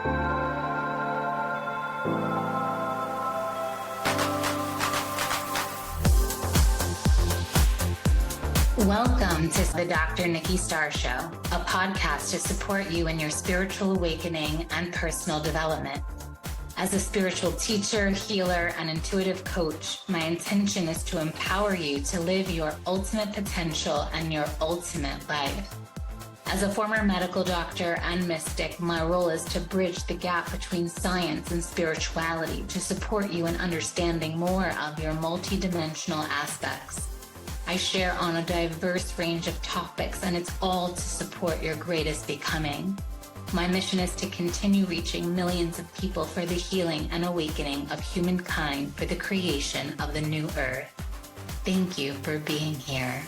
Welcome to the Dr. Nikki Starr Show, a podcast to support you in your spiritual awakening and personal development. As a spiritual teacher, healer, and intuitive coach, my intention is to empower you to live your ultimate potential and your ultimate life. As a former medical doctor and mystic, my role is to bridge the gap between science and spirituality to support you in understanding more of your multidimensional aspects. I share on a diverse range of topics, and it's all to support your greatest becoming. My mission is to continue reaching millions of people for the healing and awakening of humankind for the creation of the new earth. Thank you for being here.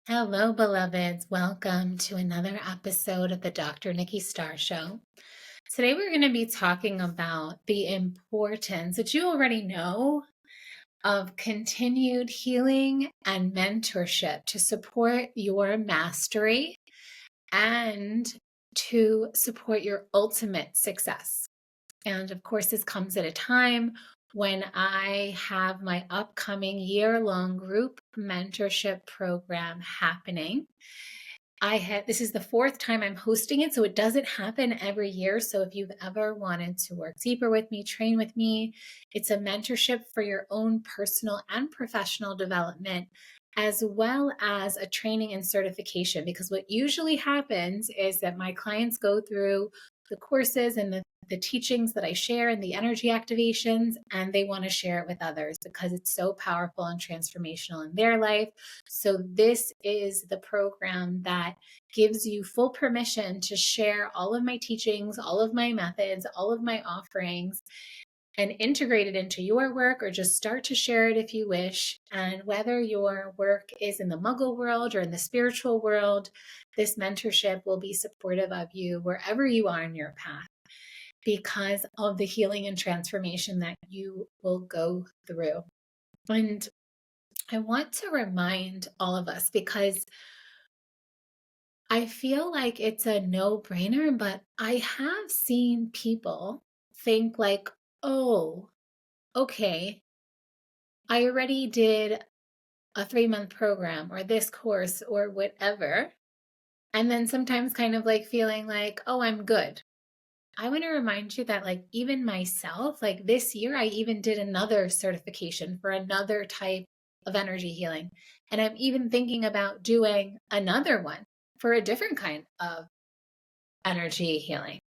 Hello, beloveds. Welcome to another episode of the Dr. Nikki Starr Show. Today, we're going to be talking about the importance that you already know of continued healing and mentorship to support your mastery and to support your ultimate success. And of course, this comes at a time when I have my upcoming year-long group mentorship program happening. This is the fourth time I'm hosting it, so it doesn't happen every year. So if you've ever wanted to work deeper with me, train with me, it's a mentorship for your own personal and professional development, as well as a training and certification. Because what usually happens is that my clients go through the courses and the teachings that I share and the energy activations, and they want to share it with others because it's so powerful and transformational in their life. So this is the program that gives you full permission to share all of my teachings, all of my methods, all of my offerings, and integrate it into your work, or just start to share it if you wish. And whether your work is in the Muggle world or in the spiritual world, this mentorship will be supportive of you wherever you are in your path, because of the healing and transformation that you will go through. And I want to remind all of us, because I feel like it's a no-brainer, but I have seen people think like, oh, okay, I already did a 3-month program or this course or whatever. And then sometimes kind of like feeling like, oh, I'm good. I want to remind you that like even myself, like this year, I even did another certification for another type of energy healing. And I'm even thinking about doing another one for a different kind of energy healing.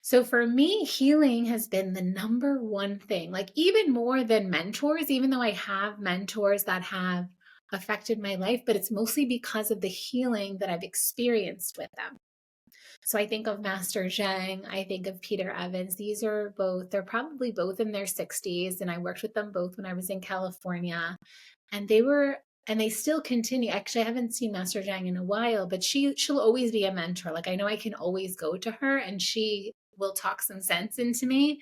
So for me, healing has been the number one thing, like even more than mentors, even though I have mentors that have affected my life, but it's mostly because of the healing that I've experienced with them. So I think of Master Zhang, I think of Peter Evans. These are they're probably both in their 60s, and I worked with them both when I was in California. And they still continue. Actually, I haven't seen Master Zhang in a while, but she'll always be a mentor. Like I know I can always go to her and she will talk some sense into me.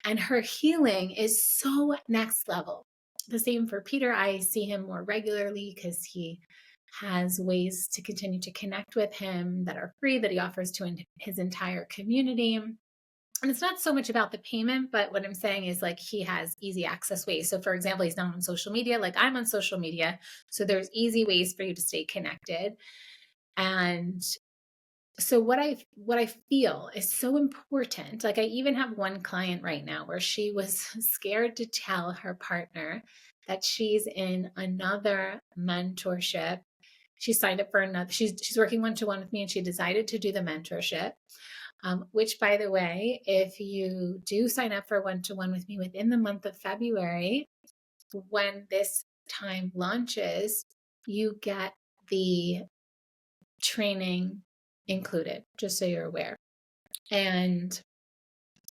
And her healing is so next level. The same for Peter. I see him more regularly because he has ways to continue to connect with him that are free, that he offers to his entire community. And it's not so much about the payment, but what I'm saying is like he has easy access ways. So for example, he's not on social media, like I'm on social media. So there's easy ways for you to stay connected. And so what I feel is so important, like I even have one client right now where she was scared to tell her partner that she's in another mentorship. She signed up for another, she's working one-to-one with me, and she decided to do the mentorship, which by the way, if you do sign up for one-to-one with me within the month of February, when this time launches, you get the training included, just so you're aware. And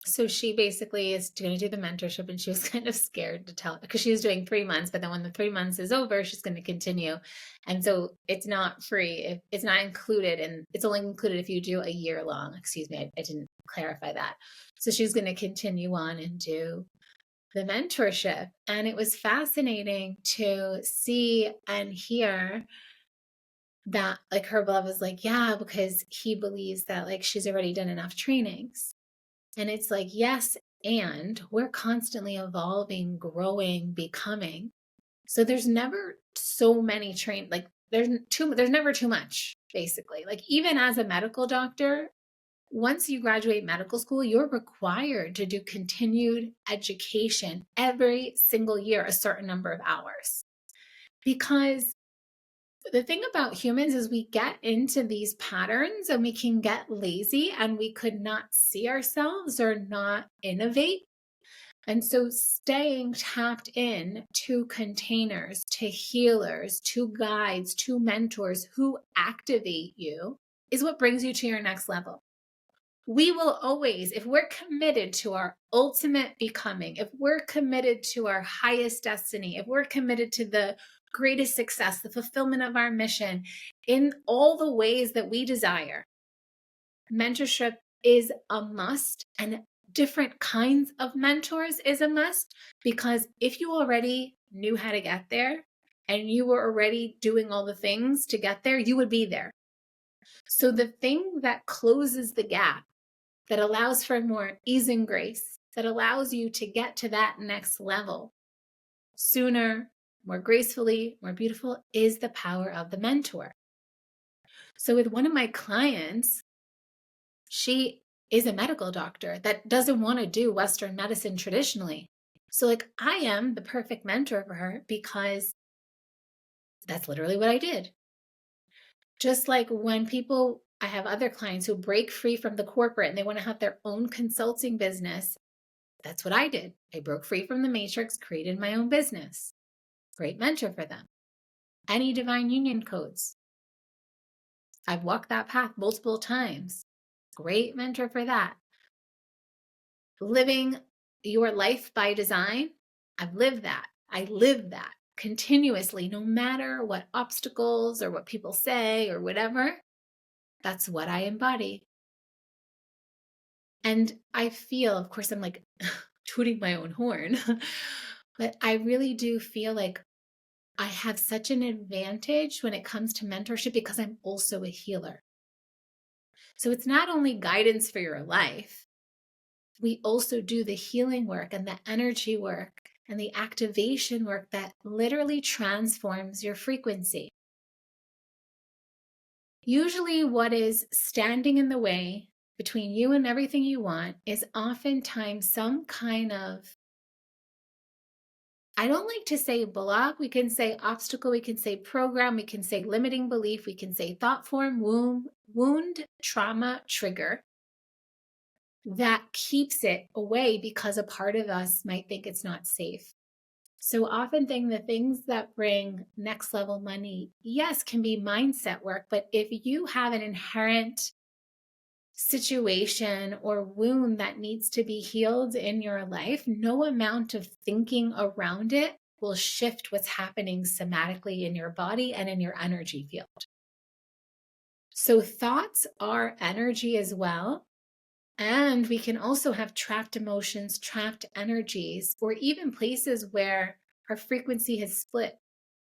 so she basically is going to do the mentorship, and she was kind of scared to tell, because she was doing 3 months, but then when the 3 months is over, she's going to continue. And so it's not free. It's not included, and it's only included if you do a year long. Excuse me, I didn't clarify that. So she's going to continue on and do the mentorship. And it was fascinating to see and hear that like her beloved was like, yeah, because he believes that like she's already done enough trainings. And it's like, yes, and we're constantly evolving, growing, becoming. So there's never so many like there's never too much, basically. Like even as a medical doctor, once you graduate medical school, you're required to do continued education every single year, a certain number of hours. Because the thing about humans is we get into these patterns and we can get lazy and we could not see ourselves or not innovate. And so staying tapped in to containers, to healers, to guides, to mentors who activate you is what brings you to your next level. We will always, if we're committed to our ultimate becoming, if we're committed to our highest destiny, if we're committed to the greatest success, the fulfillment of our mission in all the ways that we desire, mentorship is a must, and different kinds of mentors is a must, because if you already knew how to get there and you were already doing all the things to get there, you would be there. So the thing that closes the gap, that allows for more ease and grace, that allows you to get to that next level sooner, more gracefully, more beautiful, is the power of the mentor. So with one of my clients, she is a medical doctor that doesn't want to do Western medicine traditionally. So like I am the perfect mentor for her because that's literally what I did. Just like when people, I have other clients who break free from the corporate and they want to have their own consulting business. That's what I did. I broke free from the matrix, created my own business. Great mentor for them. Any divine union codes. I've walked that path multiple times. Great mentor for that. Living your life by design. I've lived that. I live that continuously, no matter what obstacles or what people say or whatever. That's what I embody. And I feel, of course, I'm like tooting my own horn, but I really do feel like I have such an advantage when it comes to mentorship because I'm also a healer. So it's not only guidance for your life, we also do the healing work and the energy work and the activation work that literally transforms your frequency. Usually what is standing in the way between you and everything you want is oftentimes some kind of, I don't like to say block, we can say obstacle, we can say program, we can say limiting belief, we can say thought form, wound, trauma, trigger that keeps it away because a part of us might think it's not safe. So often the things that bring next level money, yes, can be mindset work, but if you have an inherent situation or wound that needs to be healed in your life, no amount of thinking around it will shift what's happening somatically in your body and in your energy field. So thoughts are energy as well. And we can also have trapped emotions, trapped energies, or even places where our frequency has split.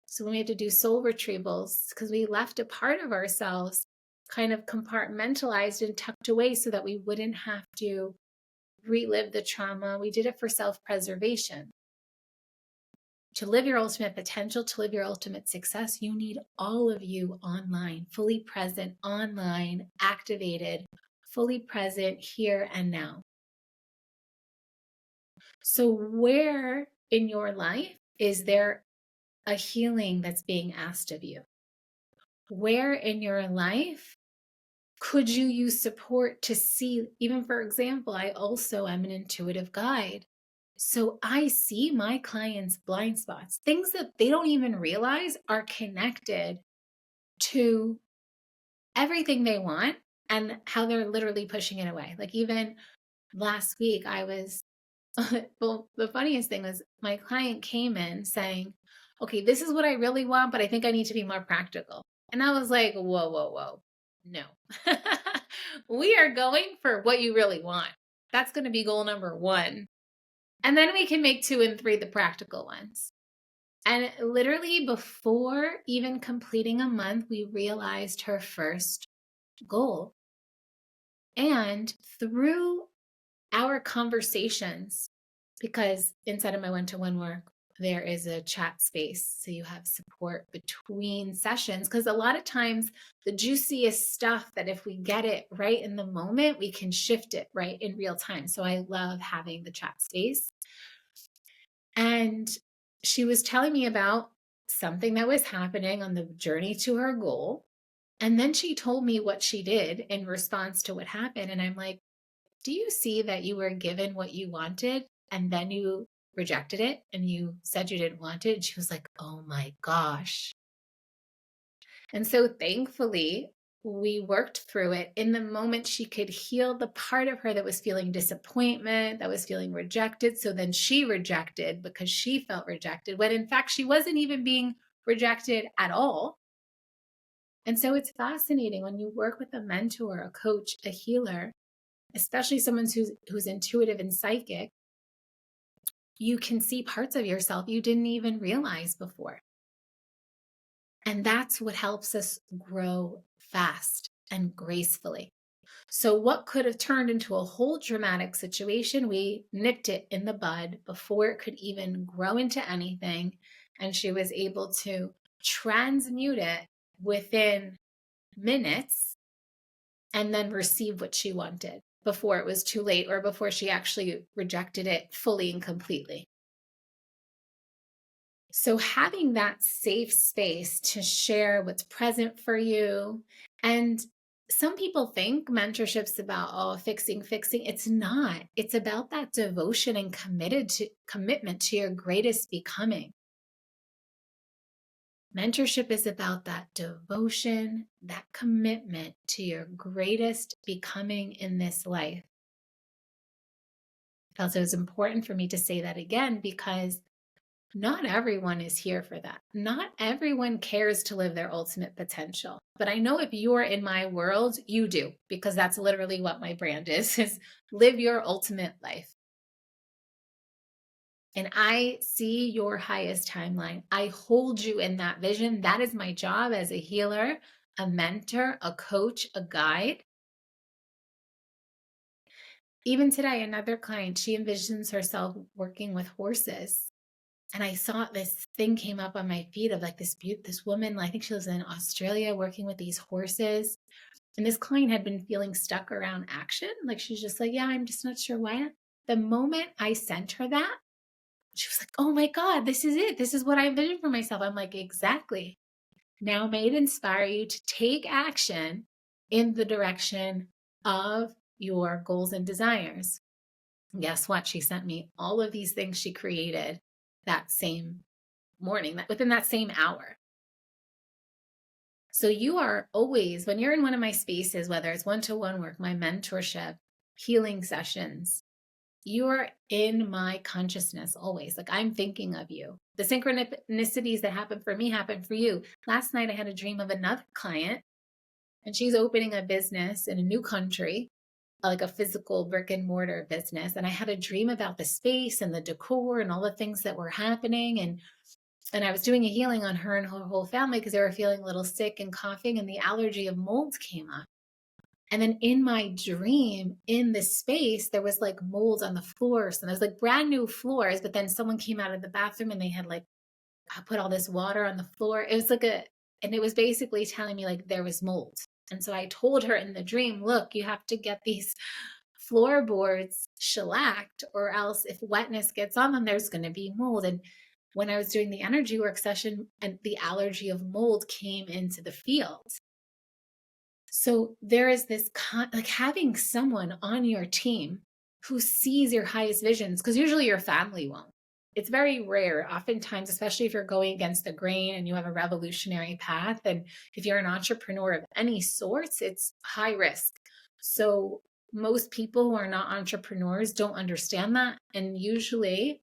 So when we have to do soul retrievals, because we left a part of ourselves kind of compartmentalized and tucked away so that we wouldn't have to relive the trauma. We did it for self-preservation. To live your ultimate potential, to live your ultimate success, you need all of you online, fully present, online, activated, fully present here and now. So where in your life is there a healing that's being asked of you? Where in your life could you use support to see? Even for example, I also am an intuitive guide. So I see my clients' blind spots, things that they don't even realize are connected to everything they want and how they're literally pushing it away. Like even last week I was, well, the funniest thing was my client came in saying, okay, this is what I really want, but I think I need to be more practical. And I was like, whoa. No, we are going for what you really want. That's going to be goal number 1. And then we can make 2 and 3 the practical ones. And literally before even completing a month, we realized her first goal. And through our conversations, because inside of my one-to-one work, there is a chat space. So you have support between sessions. Because a lot of times the juiciest stuff that if we get it right in the moment, we can shift it right in real time. So I love having the chat space. And she was telling me about something that was happening on the journey to her goal. And then she told me what she did in response to what happened. And I'm like, do you see that you were given what you wanted and then you rejected it and you said you didn't want it? And she was like, oh my gosh. And so thankfully, we worked through it. In the moment, she could heal the part of her that was feeling disappointment, that was feeling rejected. So then she rejected because she felt rejected, when in fact, she wasn't even being rejected at all. And so it's fascinating when you work with a mentor, a coach, a healer, especially someone who's intuitive and psychic, you can see parts of yourself you didn't even realize before. And that's what helps us grow fast and gracefully. So what could have turned into a whole dramatic situation, we nipped it in the bud before it could even grow into anything. And she was able to transmute it within minutes and then receive what she wanted before it was too late or before she actually rejected it fully and completely. So having that safe space to share what's present for you. And some people think mentorship's about, oh, fixing. It's not. It's about that devotion and commitment to your greatest becoming. Mentorship is about that devotion, that commitment to your greatest becoming in this life. I felt it was important for me to say that again because not everyone is here for that. Not everyone cares to live their ultimate potential. But I know if you're in my world, you do, because that's literally what my brand is live your ultimate life. And I see your highest timeline. I hold you in that vision. That is my job as a healer, a mentor, a coach, a guide. Even today, another client, she envisions herself working with horses. And I saw this thing came up on my feed of like this woman, I think she lives in Australia, working with these horses. And this client had been feeling stuck around action. Like she's just like, yeah, I'm just not sure why. The moment I sent her that, she was like, oh my God, this is it. This is what I envisioned for myself. I'm like, exactly. Now may it inspire you to take action in the direction of your goals and desires. And guess what? She sent me all of these things she created that same morning, within that same hour. So you are always, when you're in one of my spaces, whether it's one-to-one work, my mentorship, healing sessions, you're in my consciousness always. Like I'm thinking of you. The synchronicities that happen for me happen for you. Last night I had a dream of another client and she's opening a business in a new country, like a physical brick and mortar business. And I had a dream about the space and the decor and all the things that were happening. And I was doing a healing on her and her whole family because they were feeling a little sick and coughing, and the allergy of mold came up. And then in my dream, in this space, there was like mold on the floors, and there was like brand new floors, but then someone came out of the bathroom and they had like put all this water on the floor. It was like and it was basically telling me like there was mold. And so I told her in the dream, look, you have to get these floorboards shellacked, or else if wetness gets on them, there's going to be mold. And when I was doing the energy work session, and the allergy of mold came into the field. So there is this like having someone on your team who sees your highest visions, because usually your family won't. It's very rare, oftentimes, especially if you're going against the grain and you have a revolutionary path. And if you're an entrepreneur of any sorts, it's high risk. So most people who are not entrepreneurs don't understand that. And usually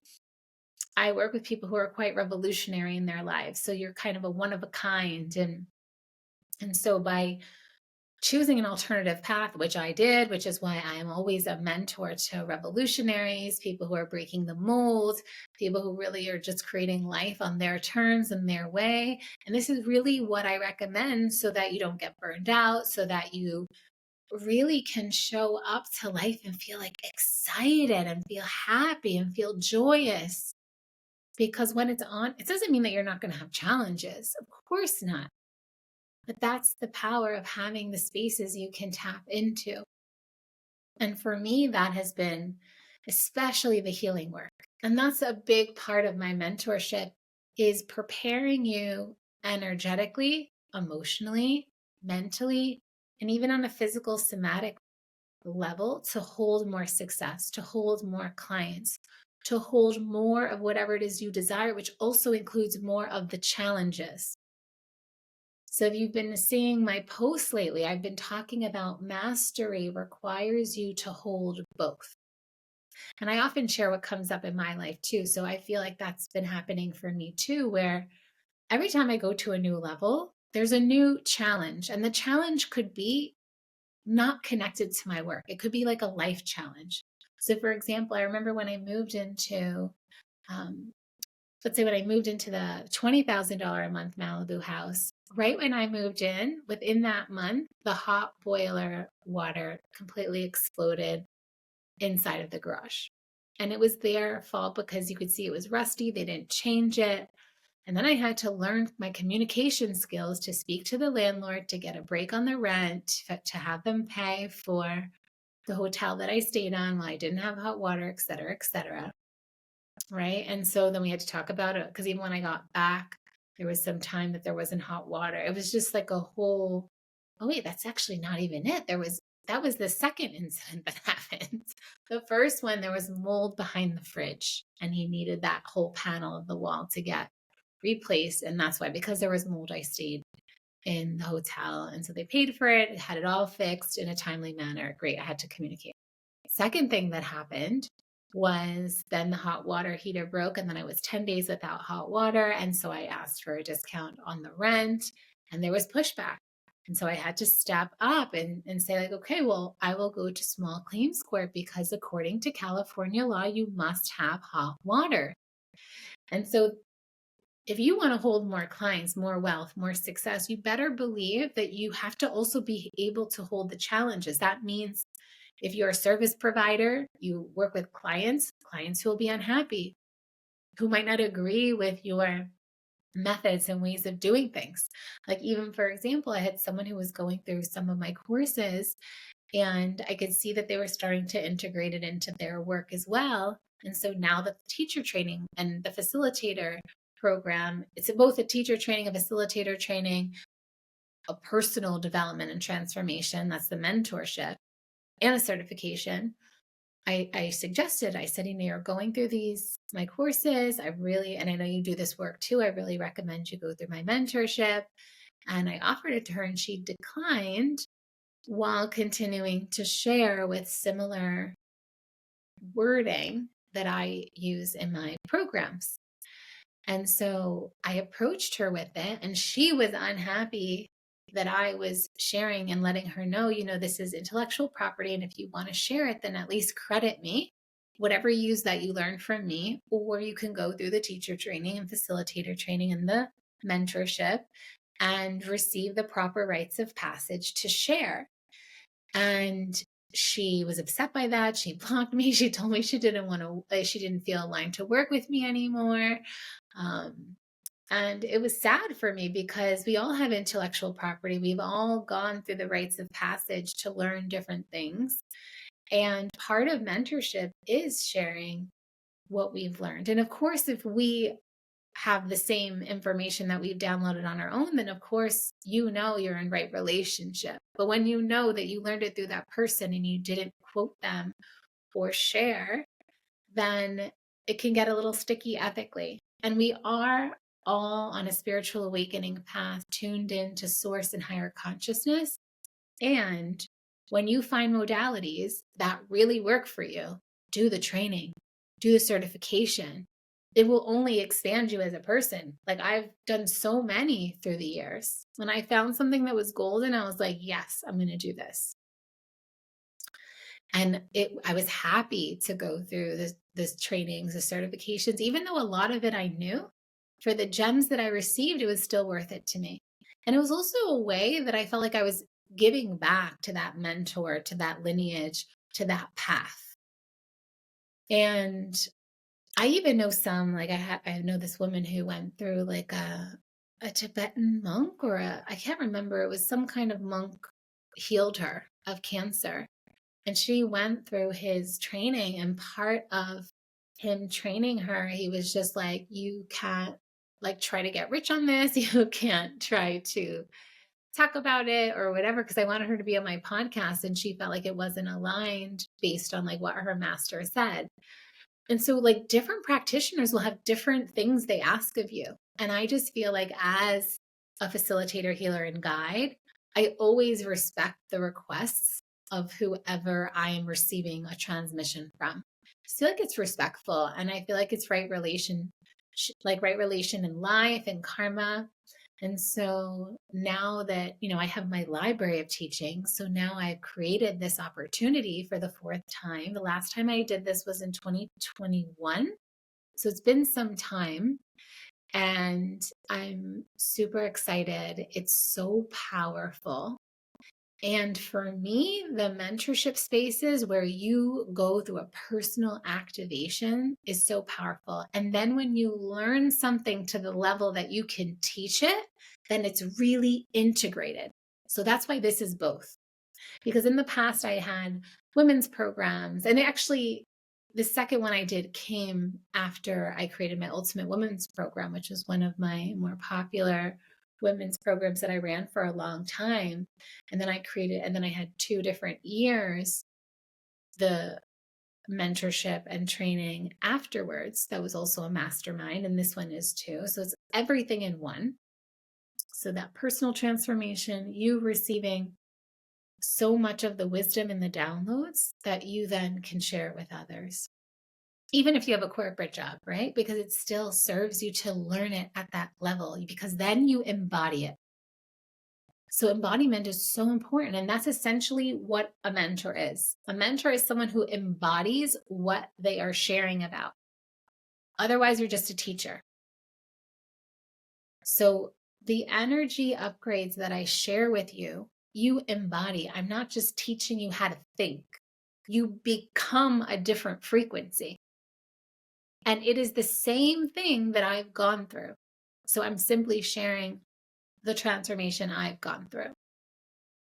I work with people who are quite revolutionary in their lives. So you're kind of a one of a kind. And so by choosing an alternative path, which I did, which is why I am always a mentor to revolutionaries, people who are breaking the mold, people who really are just creating life on their terms and their way. And this is really what I recommend so that you don't get burned out, so that you really can show up to life and feel like excited and feel happy and feel joyous. Because when it's on, it doesn't mean that you're not going to have challenges. Of course not. But that's the power of having the spaces you can tap into. And for me, that has been especially the healing work. And that's a big part of my mentorship, is preparing you energetically, emotionally, mentally, and even on a physical somatic level to hold more success, to hold more clients, to hold more of whatever it is you desire, which also includes more of the challenges. So if you've been seeing my posts lately, I've been talking about mastery requires you to hold both. And I often share what comes up in my life too. So I feel like that's been happening for me too, where every time I go to a new level, there's a new challenge. And the challenge could be not connected to my work. It could be like a life challenge. So for example, I remember when I moved into, let's say when I moved into the $20,000 a month Malibu house, right when I moved in, within that month, the hot boiler water completely exploded inside of the garage. And it was their fault because you could see it was rusty. They didn't change it. And then I had to learn my communication skills to speak to the landlord, to get a break on the rent, to have them pay for the hotel that I stayed on while I didn't have hot water, et cetera, et cetera. Right. And so then we had to talk about it, because even when I got back, there was some time that there wasn't hot water. It was just like a whole, oh wait, that's actually not even it. That was the second incident that happened. The first one, there was mold behind the fridge, and he needed that whole panel of the wall to get replaced. And that's why, because there was mold, I stayed in the hotel. And so they paid for it, had it all fixed in a timely manner. Great. I had to communicate. Second thing that happened was then the hot water heater broke, and then I was 10 days without hot water. And so I asked for a discount on the rent, and there was pushback. And so I had to step up and say, like, okay, well, I will go to small claims court, because according to California law, you must have hot water. And so if you want to hold more clients, more wealth, more success, you better believe that you have to also be able to hold the challenges. That means if you're a service provider, you work with clients who will be unhappy, who might not agree with your methods and ways of doing things. Like, even for example, I had someone who was going through some of my courses, and I could see that they were starting to integrate it into their work as well. And so now that the teacher training and the facilitator program, it's both a teacher training, a facilitator training, a personal development and transformation, that's the mentorship, and a certification. I suggested, I said, you're going through my courses. And I know you do this work too. I really recommend you go through my mentorship. And I offered it to her, and she declined, while continuing to share with similar wording that I use in my programs. And so I approached her with it, and she was unhappy that I was sharing and letting her know, this is intellectual property. And if you want to share it, then at least credit me, whatever use that you learned from me, or you can go through the teacher training and facilitator training and the mentorship and receive the proper rites of passage to share. And she was upset by that. She blocked me. She told me she didn't feel aligned to work with me anymore. And it was sad for me, because we all have intellectual property. We've all gone through the rites of passage to learn different things. And part of mentorship is sharing what we've learned. And of course, if we have the same information that we've downloaded on our own, then of course, you're in right relationship. But when you know that you learned it through that person and you didn't quote them or share, then it can get a little sticky ethically. And we are all on a spiritual awakening path, tuned in to source and higher consciousness. And when you find modalities that really work for you, do the training, do the certification, it will only expand you as a person. Like I've done so many through the years. When I found something that was golden, I was like, yes, I'm going to do this. And I was happy to go through this trainings, the certifications, even though a lot of it I knew. For the gems that I received, it was still worth it to me. And it was also a way that I felt like I was giving back to that mentor, to that lineage, to that path. And I even know some, like I know this woman who went through like a Tibetan monk, or I can't remember, it was some kind of monk healed her of cancer. And she went through his training, and part of him training her, he was just like, you can't like try to get rich on this. You can't try to talk about it or whatever. Cause I wanted her to be on my podcast, and she felt like it wasn't aligned based on like what her master said. And so like different practitioners will have different things they ask of you. And I just feel like as a facilitator, healer, and guide, I always respect the requests of whoever I am receiving a transmission from. I feel like it's respectful, and I feel like it's right relation in life and karma. And so now that, I have my library of teaching, so now I've created this opportunity for the fourth time. The last time I did this was in 2021. So it's been some time, and I'm super excited. It's so powerful. And for me, the mentorship spaces where you go through a personal activation is so powerful. And then when you learn something to the level that you can teach it, then it's really integrated. So that's why this is both. Because in the past, I had women's programs. And actually, the second one I did came after I created my Ultimate Women's Program, which was one of my more popular women's programs that I ran for a long time. And then I had 2 different years, the mentorship and training afterwards. That was also a mastermind. And this one is too. So it's everything in one. So that personal transformation, you receiving so much of the wisdom and the downloads that you then can share it with others. Even if you have a corporate job, right? Because it still serves you to learn it at that level, because then you embody it. So embodiment is so important. And that's essentially what a mentor is. A mentor is someone who embodies what they are sharing about. Otherwise, you're just a teacher. So the energy upgrades that I share with you, you embody. I'm not just teaching you how to think. You become a different frequency. And it is the same thing that I've gone through. So I'm simply sharing the transformation I've gone through.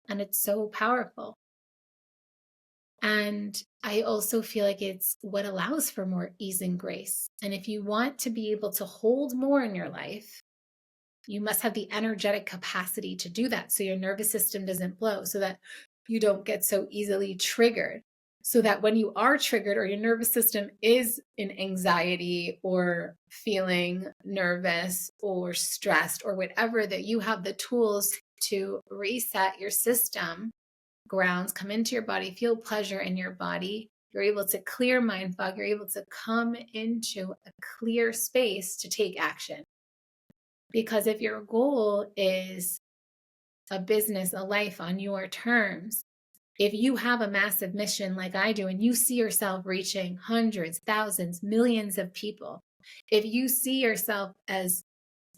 And it's so powerful. And I also feel like it's what allows for more ease and grace. And if you want to be able to hold more in your life, you must have the energetic capacity to do that, so your nervous system doesn't blow, so that you don't get so easily triggered. So that when you are triggered, or your nervous system is in anxiety or feeling nervous or stressed or whatever, that you have the tools to reset your system, grounds, come into your body, feel pleasure in your body. You're able to clear mind fog. You're able to come into a clear space to take action. Because if your goal is a business, a life on your terms, if you have a massive mission like I do, and you see yourself reaching hundreds, thousands, millions of people, if you see yourself as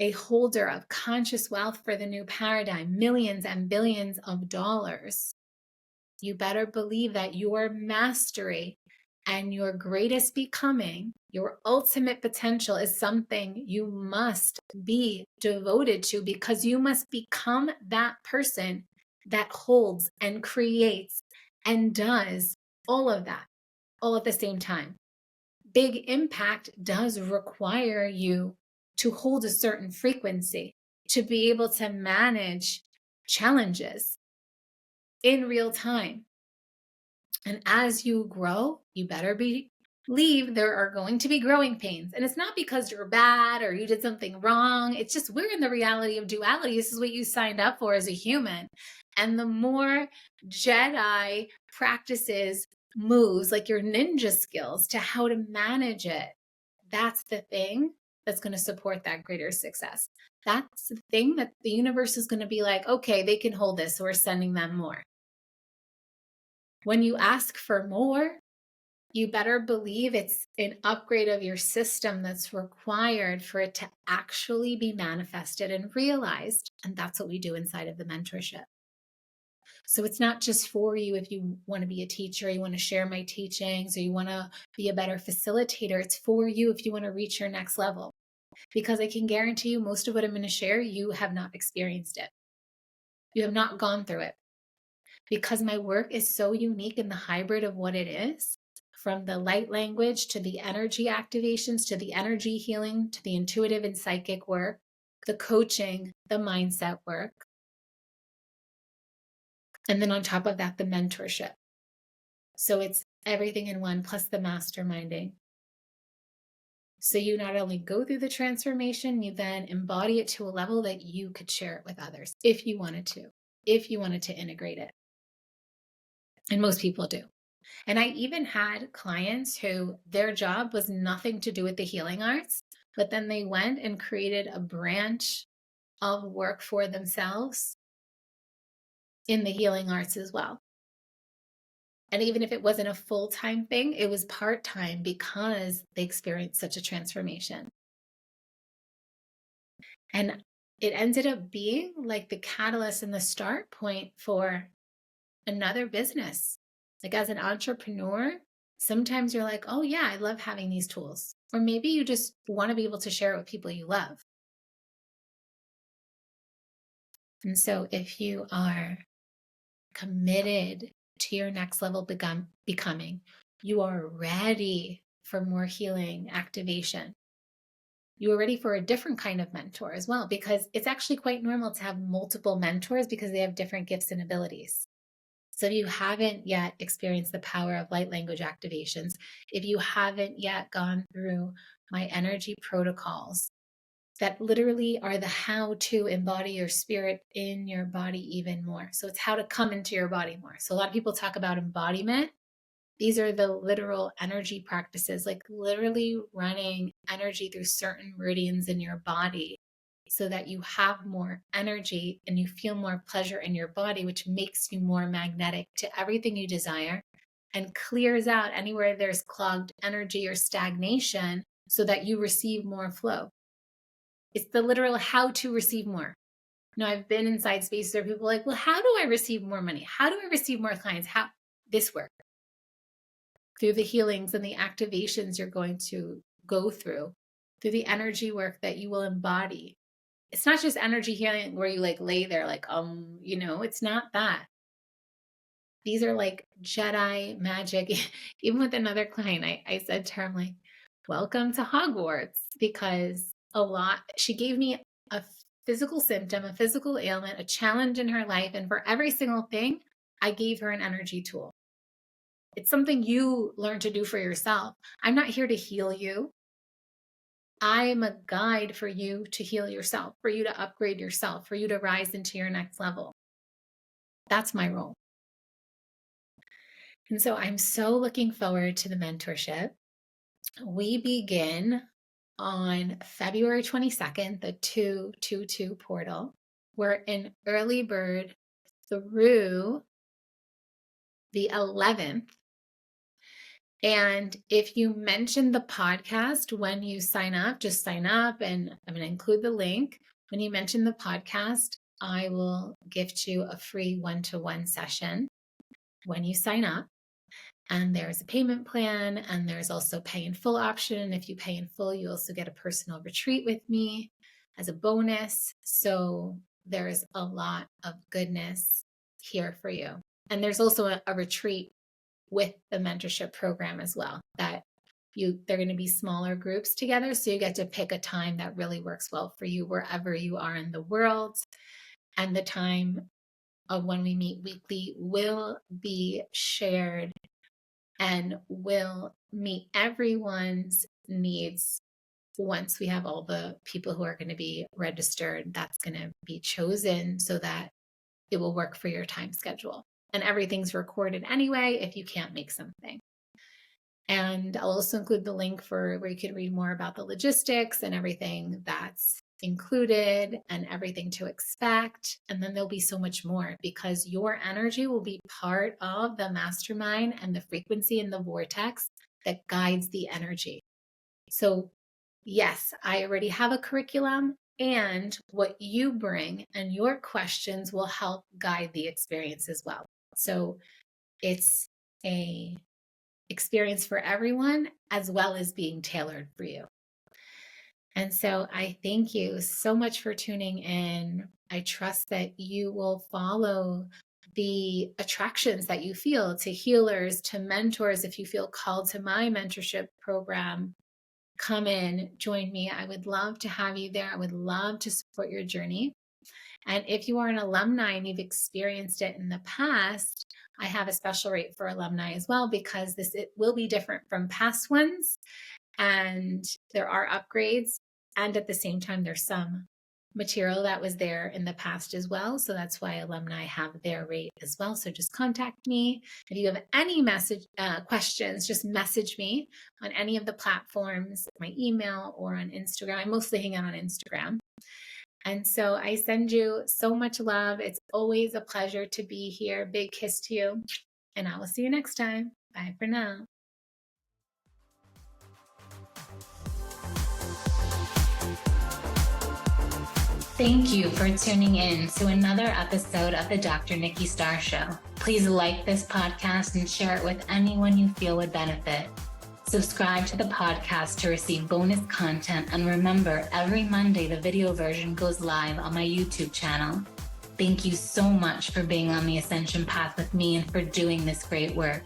a holder of conscious wealth for the new paradigm, millions and billions of dollars, you better believe that your mastery and your greatest becoming, your ultimate potential, is something you must be devoted to, because you must become that person that holds and creates and does all of that all at the same time. Big impact does require you to hold a certain frequency, to be able to manage challenges in real time. And as you grow, you better believe there are going to be growing pains. And it's not because you're bad or you did something wrong. It's just we're in the reality of duality. This is what you signed up for as a human. And the more Jedi practices moves, like your ninja skills, to how to manage it, That's the thing that's going to support that greater success. That's the thing that the universe is going to be like, okay, they can hold this, so we're sending them more. When you ask for more, you better believe it's an upgrade of your system that's required for it to actually be manifested and realized. And that's what we do inside of the mentorship. So it's not just for you if you want to be a teacher, you want to share my teachings, or you want to be a better facilitator. It's for you if you want to reach your next level. Because I can guarantee you, most of what I'm going to share, you have not experienced it. You have not gone through it. Because my work is so unique in the hybrid of what it is, from the light language to the energy activations, to the energy healing, to the intuitive and psychic work, the coaching, the mindset work. And then on top of that, the mentorship. So it's everything in one, plus the masterminding. So you not only go through the transformation, you then embody it to a level that you could share it with others if you wanted to integrate it. And most people do. And I even had clients who their job was nothing to do with the healing arts, but then they went and created a branch of work for themselves in the healing arts as well. And even if it wasn't a full-time thing, it was part-time because they experienced such a transformation. And it ended up being like the catalyst and the start point for another business. Like as an entrepreneur, sometimes you're like, oh yeah, I love having these tools. Or maybe you just want to be able to share it with people you love. And so if you are committed to your next level becoming, you are ready for more healing activation. You are ready for a different kind of mentor as well, because it's actually quite normal to have multiple mentors because they have different gifts and abilities. So if you haven't yet experienced the power of light language activations, if you haven't yet gone through my energy protocols that literally are the how to embody your spirit in your body even more. So it's how to come into your body more. So a lot of people talk about embodiment. These are the literal energy practices, like literally running energy through certain meridians in your body so that you have more energy and you feel more pleasure in your body, which makes you more magnetic to everything you desire and clears out anywhere there's clogged energy or stagnation so that you receive more flow. It's the literal how to receive more. Now, I've been inside spaces where people are like, well, how do I receive more money? How do I receive more clients? How? This work. Through the healings and the activations you're going to go through the energy work that you will embody. It's not just energy healing where you like lay there like, it's not that. These are like Jedi magic. Even with another client, I said to her, I'm like, welcome to Hogwarts, because she gave me a physical symptom, a physical ailment, a challenge in her life. And for every single thing, I gave her an energy tool. It's something you learn to do for yourself. I'm not here to heal you. I'm a guide for you to heal yourself, for you to upgrade yourself, for you to rise into your next level. That's my role. And so I'm so looking forward to the mentorship. We begin on February 22nd, the 222 portal. We're in Earlybird through the 11th. And if you mention the podcast when you sign up, just sign up, and I'm going to include the link. When you mention the podcast, I will gift you a free one-to-one session when you sign up. And there's a payment plan, and there's also pay in full option. If you pay in full, you also get a personal retreat with me as a bonus. So there's a lot of goodness here for you. And there's also a retreat with the mentorship program as well, that they're going to be smaller groups together. So you get to pick a time that really works well for you wherever you are in the world. And the time of when we meet weekly will be shared and will meet everyone's needs. Once we have all the people who are going to be registered, that's going to be chosen so that it will work for your time schedule. And everything's recorded anyway if you can't make something. And I'll also include the link for where you can read more about the logistics and everything that's included and everything to expect. And then there'll be so much more, because your energy will be part of the mastermind and the frequency and the vortex that guides the energy. So yes, I already have a curriculum, and what you bring and your questions will help guide the experience as well. So it's a experience for everyone, as well as being tailored for you. And so I thank you so much for tuning in. I trust that you will follow the attractions that you feel to healers, to mentors. If you feel called to my mentorship program, come in, join me. I would love to have you there. I would love to support your journey. And if you are an alumni and you've experienced it in the past, I have a special rate for alumni as well, because it will be different from past ones. And there are upgrades. And at the same time, there's some material that was there in the past as well. So that's why alumni have their rate as well. So just contact me. If you have any questions, just message me on any of the platforms, my email or on Instagram. I mostly hang out on Instagram. And so I send you so much love. It's always a pleasure to be here. Big kiss to you. And I will see you next time. Bye for now. Thank you for tuning in to another episode of the Dr. Nikki Starr Show. Please like this podcast and share it with anyone you feel would benefit. Subscribe to the podcast to receive bonus content, and remember, every Monday the video version goes live on my YouTube channel. Thank you so much for being on the ascension path with me and for doing this great work.